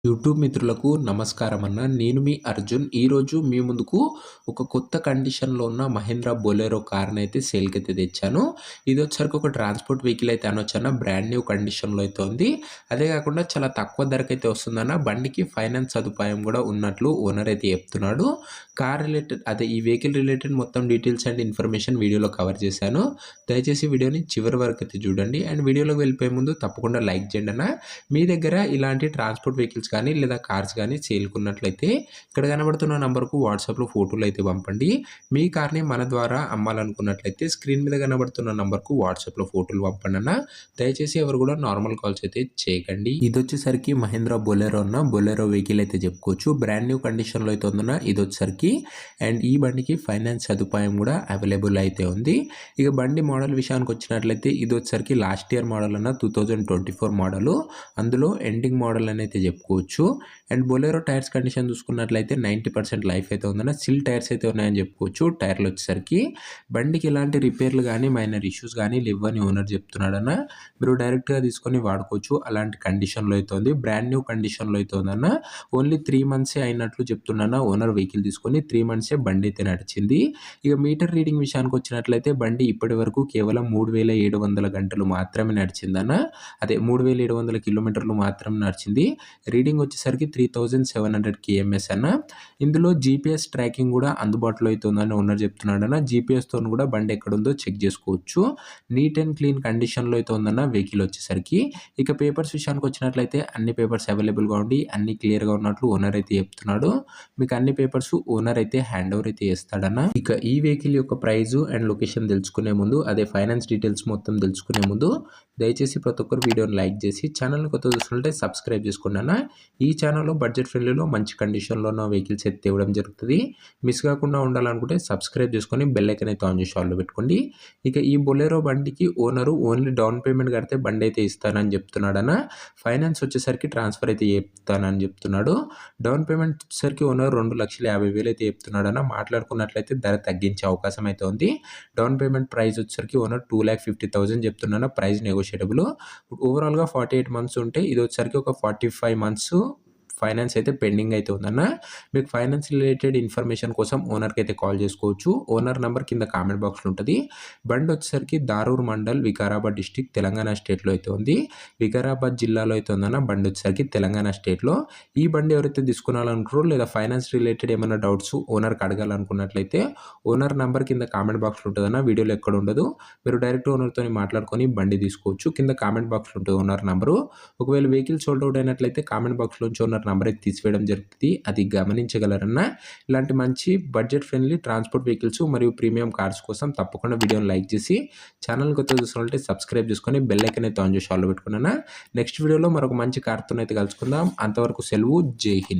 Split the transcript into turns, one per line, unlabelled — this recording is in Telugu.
యూట్యూబ్ మిత్రులకు నమస్కారం అన్న. నేను మీ అర్జున్. ఈరోజు మీ ముందుకు ఒక కొత్త కండిషన్‌లో ఉన్న మహీంద్రా బొలెరో కార్‌నైతే సేల్‌కైతే తెచ్చాను. ఇదొచ్చేసరికి ఒక ట్రాన్స్‌పోర్ట్ వెహికల్ అయితే అనొచ్చన్న. బ్రాండ్ న్యూ కండిషన్‌లో అయితే ఉంది. అదే కాకుండా చాలా తక్కువ ధరకైతే వస్తుందన్న. బండికి ఫైనాన్స్ సదుపాయం కూడా ఉన్నట్లు ఓనర్ అయితే చెప్తున్నాడు. కార్ రిలేటెడ్ ఈ వెహికల్ రిలేటెడ్ మొత్తం డీటెయిల్స్ అండ్ ఇన్ఫర్మేషన్ వీడియోలో కవర్ చేశాను. దయచేసి వీడియోని చివరి వరకు అయితే చూడండి. అండ్ వీడియోలోకి వెళ్ళిపోయే ముందు తప్పకుండా లైక్ చేయండి అన్న. మీ దగ్గర ఇలాంటి ట్రాన్స్‌పోర్ట్ వెహికల్స్ కానీ లేదా కార్స్ కానీ సేల్‌కున్నట్లయితే ఇక్కడ కనబడుతున్న నంబర్‌కు వాట్సాప్‌లో ఫోటోలు అయితే పంపండి. మీ కార్‌ని మన ద్వారా అమ్మాలనుకున్నట్లయితే స్క్రీన్ మీద కనబడుతున్న నంబర్‌కు వాట్సాప్‌లో ఫోటోలు పంపండన్న. దయచేసి ఎవరు కూడా నార్మల్ కాల్స్ అయితే చేయకండి. ఇదొచ్చేసరికి మహీంద్రా బొలెరో అన్న. బొలెరో వెహికల్ అయితే చెప్పుకోవచ్చు. బ్రాండ్ న్యూ కండిషన్‌లో అయితే ఉందన్న ఇదొచ్చేసరికి. అండ్ ఈ బండికి ఫైనాన్స్ సదుపాయం కూడా అవైలబుల్ అయితే ఉంది. ఇక బండి మోడల్ విషయానికి వచ్చినట్లయితే ఇదొచ్చేసరికి లాస్ట్ ఇయర్ మోడల్ అన్న 2024 మోడలు. అందులో ఎండింగ్ మోడల్ అని అయితే చెప్పుకోవచ్చు. అండ్ బొలెరో టైర్స్ కండిషన్ చూసుకున్నట్లయితే 90% లైఫ్ అయితే ఉందన్న. సిల్ టైర్స్ అయితే ఉన్నాయని చెప్పుకోవచ్చు. టైర్లు వచ్చేసరికి బండికి ఎలాంటి రిపేర్లు కానీ మైనర్ ఇష్యూస్ కానీ లేవని ఓనర్ చెప్తున్నాడన్న. మీరు డైరెక్ట్గా తీసుకొని వాడుకోవచ్చు. అలాంటి కండిషన్లో అయితే ఉంది. బ్రాండ్ న్యూ కండిషన్లో అయితే ఉందన్న. ఓన్లీ 3 మంత్సే అయినట్లు చెప్తున్నాను. ఓనర్ వెహికల్ తీసుకొని 3 మంత్సే బండి అయితే నడిచింది. ఇక మీటర్ రీడింగ్ విషయానికి వచ్చినట్లయితే బండి ఇప్పటి వరకు కేవలం 3700 గంటలు మాత్రమే నడిచిందన్న. అదే 3700 కిలోమీటర్లు మాత్రమే నడిచింది. రీడింగ్ వచ్చేసరికి 3700 కేఎంఎస్ అన్న. ఇందులో జీపీఎస్ ట్రాకింగ్ కూడా అందుబాటులో అయితే ఉందని ఓనర్ చెప్తున్నాడన్న. జీపీఎస్తో కూడా బండి ఎక్కడుందో చెక్ చేసుకోవచ్చు. నీట్ అండ్ క్లీన్ కండిషన్లో అయితే ఉందన్న వెహికల్ వచ్చేసరికి. ఇక పేపర్స్ విషయానికి వచ్చినట్లయితే అన్ని పేపర్స్ అవైలబుల్గా ఉండి అన్ని క్లియర్గా ఉన్నట్లు ఓనర్ అయితే చెప్తున్నాడు. మీకు అన్ని పేపర్స్ ఓనర్ అయితే హ్యాండ్ ఓవర్ అయితే చేస్తాడన్న. ఇక ఈ వెహికల్ యొక్క ప్రైస్ అండ్ లొకేషన్ తెలుసుకునే ముందు, అదే ఫైనాన్స్ డీటెయిల్స్ మొత్తం తెలుసుకునే ముందు దయచేసి ప్రతి ఒక్కరు వీడియోని లైక్ చేసి ఛానల్ని కొత్త చూస్తుంటే సబ్స్క్రైబ్ చేసుకోండి అన్న. ఈ ఛానల్లో బడ్జెట్ ఫ్రెండ్లీలో మంచి కండిషన్లో ఉన్న వెహికల్స్ అయితే ఇవ్వడం జరుగుతుంది. మిస్ కాకుండా ఉండాలనుకుంటే సబ్స్క్రైబ్ చేసుకొని బెల్ ఐకాన్ అయితే ఆన్ చేసి ఆన్లో పెట్టుకోండి. ఇక ఈ బొలెరో బండికి ఓనరు ఓన్లీ డౌన్ పేమెంట్ కడితే బండి అయితే ఇస్తానని చెప్తున్నాడన్న. ఫైనాన్స్ వచ్చేసరికి ట్రాన్స్ఫర్ అయితే చెప్తానని చెప్తున్నాడు. డౌన్ పేమెంట్ వచ్చేసరికి ఓనర్ 2,50,000 అయితే చెప్తున్నాడన్న. మాట్లాడుకున్నట్లయితే ధర తగ్గించే అవకాశం అయితే ఉంది. డౌన్ పేమెంట్ ప్రైస్ వచ్చేసరికి ఓనర్ 2,50,000 చెప్తున్నాను. Price negotiable. ఓవరాల్గా 48 మంత్స్ ఉంటే ఇది వచ్చేసరికి ఒక 45 మంత్స్ ఫైనాన్స్ అయితే పెండింగ్ అయితే ఉందన్న. మీకు ఫైనాన్స్ రిలేటెడ్ ఇన్ఫర్మేషన్ కోసం ఓనర్కి అయితే కాల్ చేసుకోవచ్చు. ఓనర్ నెంబర్ కింద కామెంట్ బాక్స్లో ఉంటుంది. బండి వచ్చేసరికి దారూర్ మండల్, వికారాబాద్ డిస్టిక్, తెలంగాణ స్టేట్లో అయితే ఉంది. వికారాబాద్ జిల్లాలో అయితే ఉందన్న. బండి వచ్చేసరికి తెలంగాణ స్టేట్లో. ఈ బండి ఎవరైతే తీసుకోవాలనుకుంటారో లేదా ఫైనాన్స్ రిలేటెడ్ ఏమైనా డౌట్స్ ఓనర్కి అడగాలనుకున్నట్లయితే ఓనర్ నెంబర్ కింద కామెంట్ బాక్స్లో ఉంటుందన్న. వీడియోలో ఎక్కడ ఉండదు. మీరు డైరెక్ట్ ఓనర్తో మాట్లాడుకొని బండి తీసుకోవచ్చు. కింద కామెంట్ బాక్స్లో ఉంటుంది ఓనర్ నెంబరు. ఒకవేళ వెహికల్ సోల్డ్ అవుట్ అయినట్లయితే కామెంట్ బాక్స్లోంచి ఓనర్ నెంబర్ అయితే తీసివేయడం జరుగుతుంది. అది గమనించగలరన్న. ఇలాంటి మంచి బడ్జెట్ ఫ్రెండ్లీ ట్రాన్స్పోర్ట్ వెహికల్స్ మరియు ప్రీమియం కార్స్ కోసం తప్పకుండా వీడియోని లైక్ చేసి ఛానల్ కొత్త చూసినట్లయితే సబ్స్క్రైబ్ చేసుకొని బెల్ ఐకాన్ అయితే ఆన్ చేసి ఆన్లో పెట్టుకున్నాను. నెక్స్ట్ వీడియోలో మరొక మంచి కార్తో అయితే కలుసుకుందాం. అంతవరకు సెలవు. జై హింద్.